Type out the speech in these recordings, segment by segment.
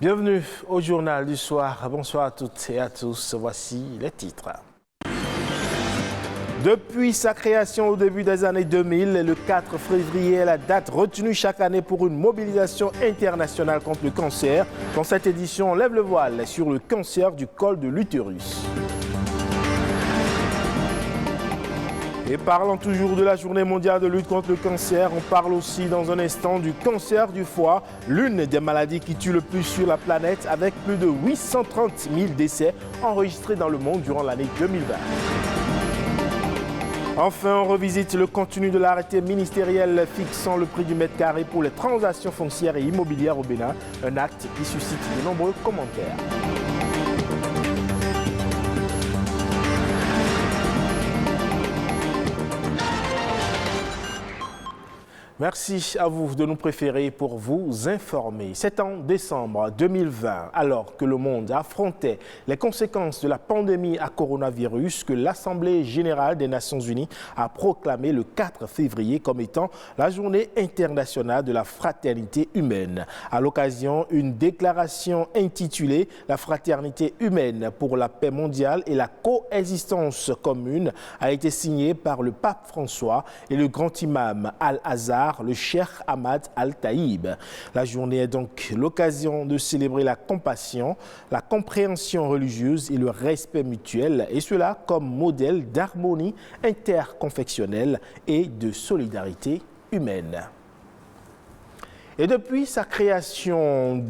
Bienvenue au Journal du Soir. Bonsoir à toutes et à tous. Voici les titres. Depuis sa création au début des années 2000, le 4 février est la date retenue chaque année pour une mobilisation internationale contre le cancer. Dans cette édition, on lève le voile sur le cancer du col de l'utérus. Et parlant toujours de la journée mondiale de lutte contre le cancer, on parle aussi dans un instant du cancer du foie, l'une des maladies qui tue le plus sur la planète, avec plus de 830 000 décès enregistrés dans le monde durant l'année 2020. Enfin, on revisite le contenu de l'arrêté ministériel fixant le prix du mètre carré pour les transactions foncières et immobilières au Bénin, un acte qui suscite de nombreux commentaires. Merci à vous de nous préférer pour vous informer. C'est en décembre 2020, alors que le monde affrontait les conséquences de la pandémie à coronavirus, que l'Assemblée générale des Nations unies a proclamé le 4 février comme étant la journée internationale de la fraternité humaine. À l'occasion, une déclaration intitulée « La fraternité humaine pour la paix mondiale et la coexistence commune » a été signée par le pape François et le grand imam Al-Azhar, le cheikh Ahmad Al-Taïb. La journée est donc l'occasion de célébrer la compassion, la compréhension religieuse et le respect mutuel, et cela comme modèle d'harmonie interconfessionnelle et de solidarité humaine. Et depuis sa création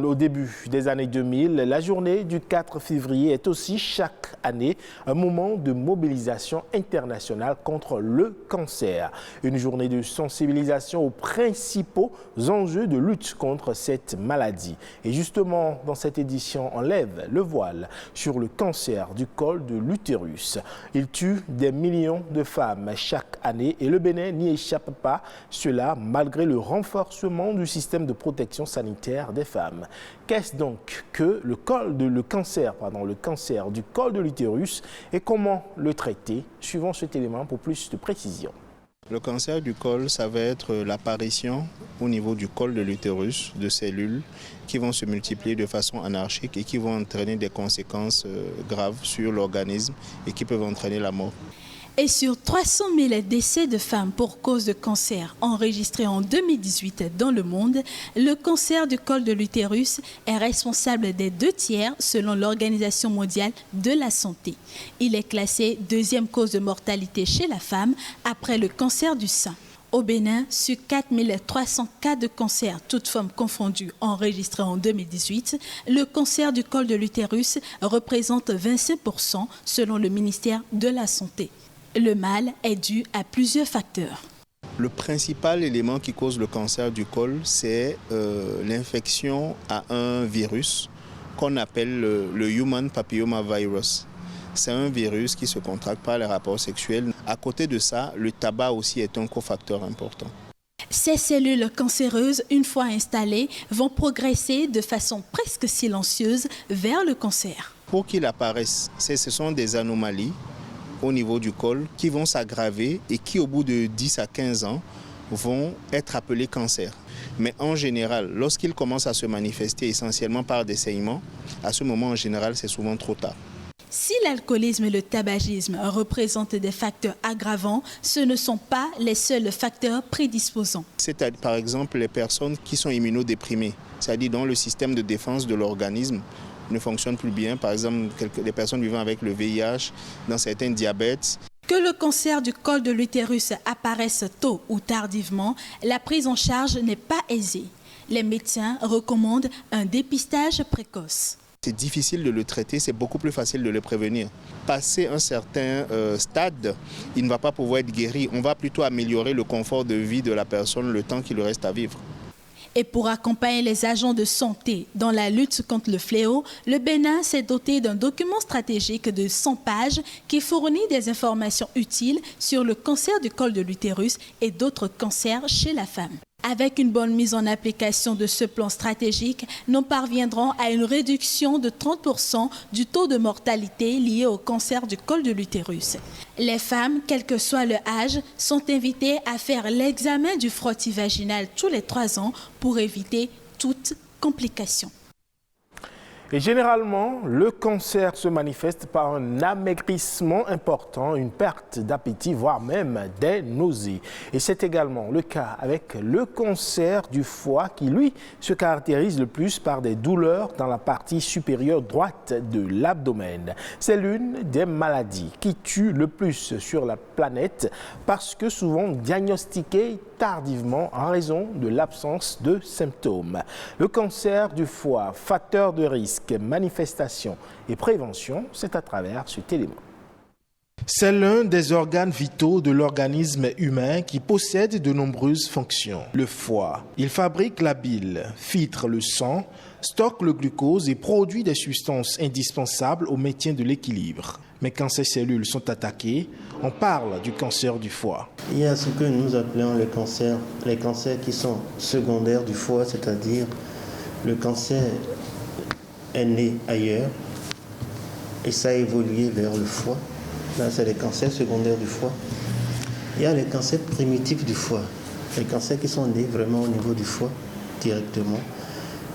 au début des années 2000, la journée du 4 février est aussi chaque année un moment de mobilisation internationale contre le cancer. Une journée de sensibilisation aux principaux enjeux de lutte contre cette maladie. Et justement, dans cette édition, on lève le voile sur le cancer du col de l'utérus. Il tue des millions de femmes chaque année et le Bénin n'y échappe pas, cela malgré le renforcement du système de protection sanitaire des femmes. Qu'est-ce donc que le cancer du col de l'utérus et comment le traiter? Suivons cet élément pour plus de précision. Le cancer du col, ça va être l'apparition au niveau du col de l'utérus de cellules qui vont se multiplier de façon anarchique et qui vont entraîner des conséquences graves sur l'organisme et qui peuvent entraîner la mort. Et sur 300 000 décès de femmes pour cause de cancer enregistrés en 2018 dans le monde, le cancer du col de l'utérus est responsable des 2/3 selon l'Organisation mondiale de la santé. Il est classé deuxième cause de mortalité chez la femme après le cancer du sein. Au Bénin, sur 4 300 cas de cancer, toutes formes confondues, enregistrés en 2018, le cancer du col de l'utérus représente 25% selon le ministère de la Santé. Le mal est dû à plusieurs facteurs. Le principal élément qui cause le cancer du col, c'est l'infection à un virus qu'on appelle le Human Papillomavirus. C'est un virus qui se contracte par les rapports sexuels. À côté de ça, le tabac aussi est un cofacteur important. Ces cellules cancéreuses, une fois installées, vont progresser de façon presque silencieuse vers le cancer. Pour qu'il apparaisse, ce sont des anomalies au niveau du col qui vont s'aggraver et qui au bout de 10 à 15 ans vont être appelés cancer. Mais en général, lorsqu'ils commencent à se manifester essentiellement par des saignements, à ce moment en général c'est souvent trop tard. Si l'alcoolisme et le tabagisme représentent des facteurs aggravants, ce ne sont pas les seuls facteurs prédisposants. C'est par exemple les personnes qui sont immunodéprimées, c'est-à-dire dont le système de défense de l'organisme ne fonctionne plus bien. Par exemple, des personnes vivant avec le VIH, dans certains diabètes. Que le cancer du col de l'utérus apparaisse tôt ou tardivement, la prise en charge n'est pas aisée. Les médecins recommandent un dépistage précoce. C'est difficile de le traiter, c'est beaucoup plus facile de le prévenir. Passé un certain stade, il ne va pas pouvoir être guéri. On va plutôt améliorer le confort de vie de la personne le temps qu'il lui reste à vivre. Et pour accompagner les agents de santé dans la lutte contre le fléau, le Bénin s'est doté d'un document stratégique de 100 pages qui fournit des informations utiles sur le cancer du col de l'utérus et d'autres cancers chez la femme. Avec une bonne mise en application de ce plan stratégique, nous parviendrons à une réduction de 30% du taux de mortalité lié au cancer du col de l'utérus. Les femmes, quel que soit leur âge, sont invitées à faire l'examen du frottis vaginal tous les 3 ans pour éviter toute complication. Et généralement, le cancer se manifeste par un amaigrissement important, une perte d'appétit, voire même des nausées. Et c'est également le cas avec le cancer du foie qui, lui, se caractérise le plus par des douleurs dans la partie supérieure droite de l'abdomen. C'est l'une des maladies qui tue le plus sur la planète parce que souvent diagnostiquée tardivement en raison de l'absence de symptômes. Le cancer du foie, facteur de risque, manifestation et prévention, c'est à travers cet élément. C'est l'un des organes vitaux de l'organisme humain qui possède de nombreuses fonctions. Le foie, il fabrique la bile, filtre le sang, stocke le glucose et produit des substances indispensables au maintien de l'équilibre. Mais quand ces cellules sont attaquées, on parle du cancer du foie. Il y a ce que nous appelons les cancers qui sont secondaires du foie, c'est-à-dire le cancer est né ailleurs et ça a évolué vers le foie. Là, c'est les cancers secondaires du foie. Il y a les cancers primitifs du foie, les cancers qui sont nés vraiment au niveau du foie directement.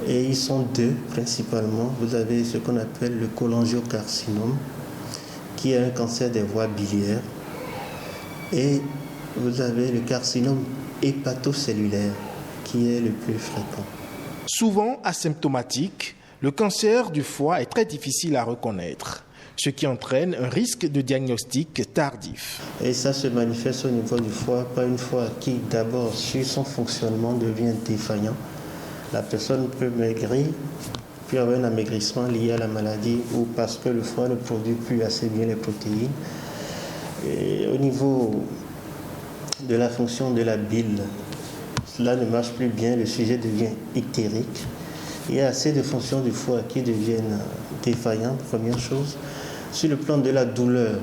Et ils sont deux principalement. Vous avez ce qu'on appelle le cholangiocarcinome, qui est un cancer des voies biliaires. Et vous avez le carcinome hépatocellulaire, qui est le plus fréquent. Souvent asymptomatique, le cancer du foie est très difficile à reconnaître, ce qui entraîne un risque de diagnostic tardif. Et ça se manifeste au niveau du foie, pas une fois qui d'abord sur son fonctionnement devient défaillant. La personne peut maigrir, puis avoir un amaigrissement lié à la maladie ou parce que le foie ne produit plus assez bien les protéines. Et au niveau de la fonction de la bile, cela ne marche plus bien, le sujet devient ictérique. Il y a assez de fonctions du foie qui deviennent défaillantes, première chose. Sur le plan de la douleur,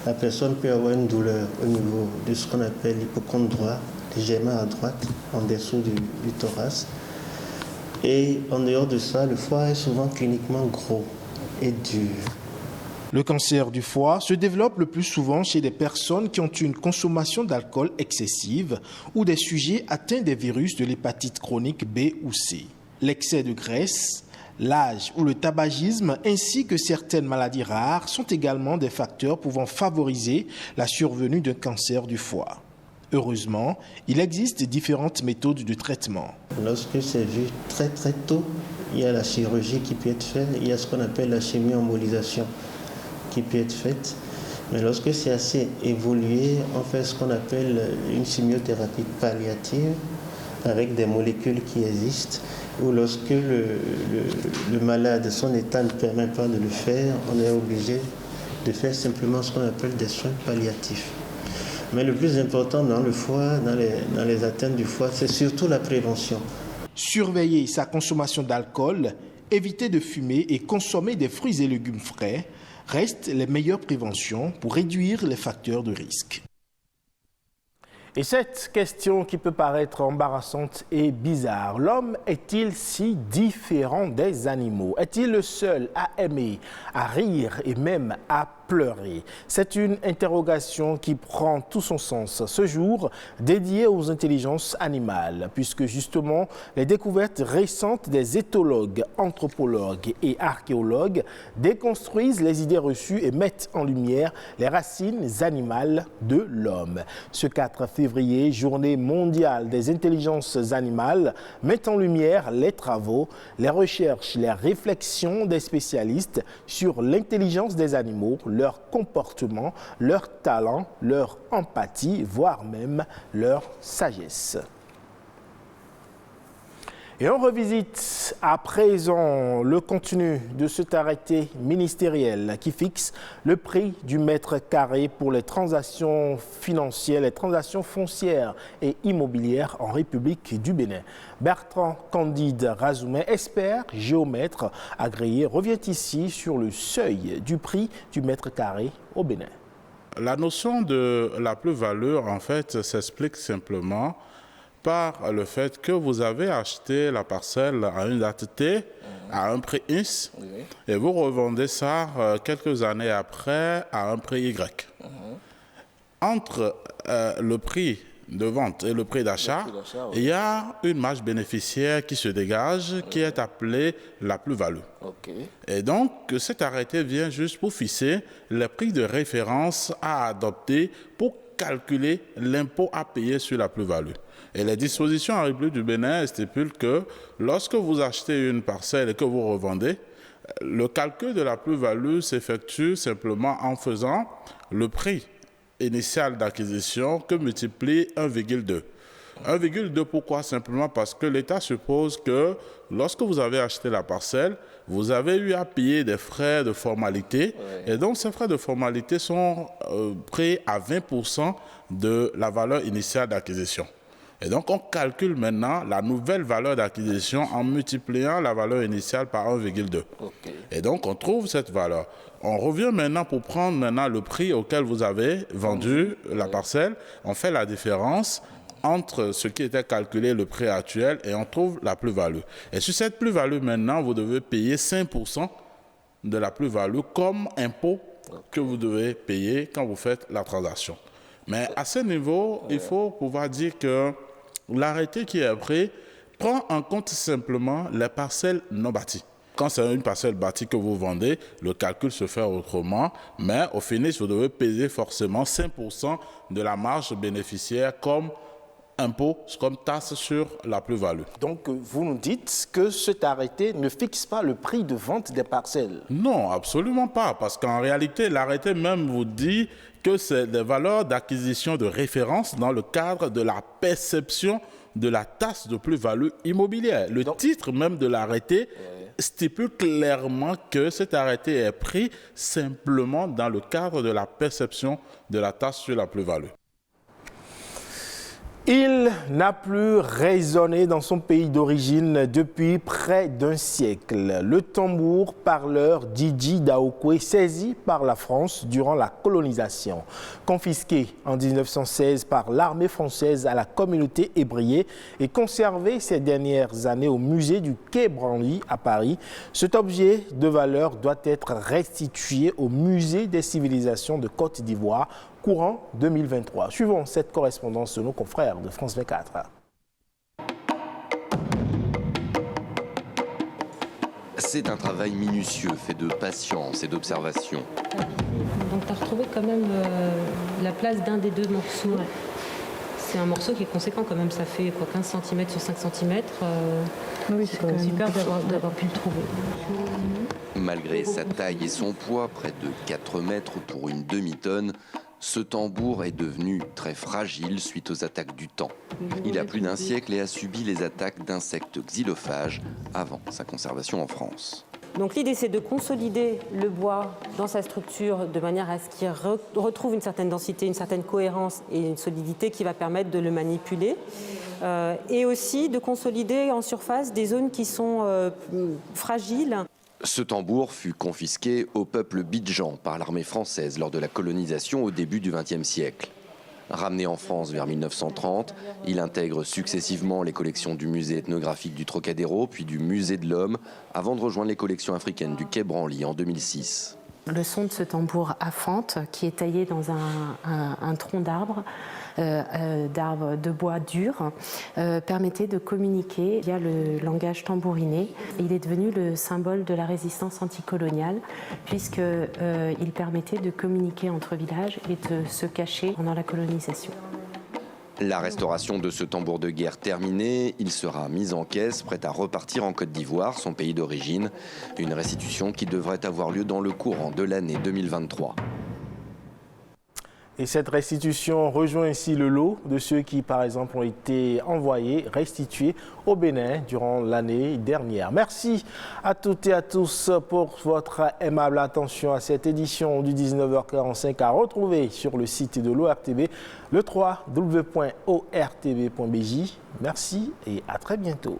la personne peut avoir une douleur au niveau de ce qu'on appelle l'hypocondre droit, légèrement à droite, en dessous du thorax. Et en dehors de ça, le foie est souvent cliniquement gros et dur. Le cancer du foie se développe le plus souvent chez des personnes qui ont une consommation d'alcool excessive ou des sujets atteints des virus de l'hépatite chronique B ou C. L'excès de graisse, l'âge ou le tabagisme ainsi que certaines maladies rares sont également des facteurs pouvant favoriser la survenue d'un cancer du foie. Heureusement, il existe différentes méthodes de traitement. Lorsque c'est vu très très tôt, il y a la chirurgie qui peut être faite, il y a ce qu'on appelle la chimio-embolisation qui peut être faite. Mais lorsque c'est assez évolué, on fait ce qu'on appelle une chimiothérapie palliative avec des molécules qui existent, ou lorsque le malade, son état ne permet pas de le faire, on est obligé de faire simplement ce qu'on appelle des soins palliatifs. Mais le plus important dans le foie, dans les atteintes du foie, c'est surtout la prévention. Surveiller sa consommation d'alcool, éviter de fumer et consommer des fruits et légumes frais restent les meilleures préventions pour réduire les facteurs de risque. Et cette question qui peut paraître embarrassante et bizarre, l'homme est-il si différent des animaux? Est-il le seul à aimer, à rire et même à pleurer? C'est une interrogation qui prend tout son sens ce jour dédié aux intelligences animales, puisque justement les découvertes récentes des éthologues, anthropologues et archéologues déconstruisent les idées reçues et mettent en lumière les racines animales de l'homme. Ce 4 février, journée mondiale des intelligences animales, met en lumière les travaux, les recherches, les réflexions des spécialistes sur l'intelligence des animaux, leur comportement, leur talent, leur empathie, voire même leur sagesse. Et on revisite à présent le contenu de cet arrêté ministériel qui fixe le prix du mètre carré pour les transactions financières, les transactions foncières et immobilières en République du Bénin. Bertrand Candide Razoumet, expert géomètre agréé, revient ici sur le seuil du prix du mètre carré au Bénin. La notion de la plus-value, en fait, s'explique simplement par le fait que vous avez acheté la parcelle à une date T, à un prix X, et vous revendez ça quelques années après à un prix Y. Entre le prix de vente et le prix d'achat, il y a une marge bénéficiaire qui se dégage, qui est appelée la plus-value. Et donc, cet arrêté vient juste pour fixer les prix de référence à adopter pour calculer l'impôt à payer sur la plus-value. Et les dispositions en République du Bénin stipulent que lorsque vous achetez une parcelle et que vous revendez, le calcul de la plus-value s'effectue simplement en faisant le prix initial d'acquisition que multiplie 1,2. 1,2 pourquoi? Simplement parce que l'État suppose que lorsque vous avez acheté la parcelle, vous avez eu à payer des frais de formalité et donc ces frais de formalité sont pris à 20% de la valeur initiale d'acquisition. Et donc, on calcule maintenant la nouvelle valeur d'acquisition en multipliant la valeur initiale par 1,2. Et donc, on trouve cette valeur. On revient maintenant pour prendre maintenant le prix auquel vous avez vendu la parcelle. On fait la différence entre ce qui était calculé, le prix actuel, et on trouve la plus-value. Et sur cette plus-value, maintenant, vous devez payer 5% de la plus-value comme impôt que vous devez payer quand vous faites la transaction. Mais à ce niveau, il faut pouvoir dire que l'arrêté qui est pris prend en compte simplement les parcelles non bâties. Quand c'est une parcelle bâtie que vous vendez, le calcul se fait autrement, mais au finish, vous devez payer forcément 5% de la marge bénéficiaire comme impôt, comme taxe sur la plus-value. Donc, vous nous dites que cet arrêté ne fixe pas le prix de vente des parcelles? Non, absolument pas, parce qu'en réalité, l'arrêté même vous dit que c'est des valeurs d'acquisition de référence dans le cadre de la perception de la taxe de plus-value immobilière. Le titre même de l'arrêté stipule clairement que cet arrêté est pris simplement dans le cadre de la perception de la taxe sur la plus-value. Il n'a plus résonné dans son pays d'origine depuis près d'un siècle. Le tambour parleur Djidji Daokwe, saisi par la France durant la colonisation. Confisqué en 1916 par l'armée française à la communauté ébriée et conservé ces dernières années au musée du Quai Branly à Paris, cet objet de valeur doit être restitué au musée des civilisations de Côte d'Ivoire courant 2023. Suivons cette correspondance de nos confrères de France 24. C'est un travail minutieux, fait de patience et d'observation. Donc tu as retrouvé quand même la place d'un des deux morceaux. Ouais. C'est un morceau qui est conséquent quand même, ça fait quoi, 15 cm sur 5 cm. Oui, c'est quand même super d'avoir pu le trouver. Malgré sa taille et son poids, près de 4 mètres pour une demi-tonne, ce tambour est devenu très fragile suite aux attaques du temps. Il a plus d'un siècle et a subi les attaques d'insectes xylophages avant sa conservation en France. Donc l'idée, c'est de consolider le bois dans sa structure de manière à ce qu'il retrouve une certaine densité, une certaine cohérence et une solidité qui va permettre de le manipuler. Et aussi de consolider en surface des zones qui sont fragiles. Ce tambour fut confisqué au peuple Bidjan par l'armée française lors de la colonisation au début du XXe siècle. Ramené en France vers 1930, il intègre successivement les collections du musée ethnographique du Trocadéro, puis du musée de l'Homme, avant de rejoindre les collections africaines du Quai Branly en 2006. Le son de ce tambour à fente, qui est taillé dans un tronc d'arbre de bois dur, permettait de communiquer via le langage tambouriné. Il est devenu le symbole de la résistance anticoloniale, puisqu'il permettait de communiquer entre villages et de se cacher pendant la colonisation. La restauration de ce tambour de guerre terminée, il sera mis en caisse, prêt à repartir en Côte d'Ivoire, son pays d'origine. Une restitution qui devrait avoir lieu dans le courant de l'année 2023. Et cette restitution rejoint ici le lot de ceux qui, par exemple, ont été envoyés, restitués au Bénin durant l'année dernière. Merci à toutes et à tous pour votre aimable attention à cette édition du 19h45 à retrouver sur le site de l'ORTB, le www.ortb.bj. Merci et à très bientôt.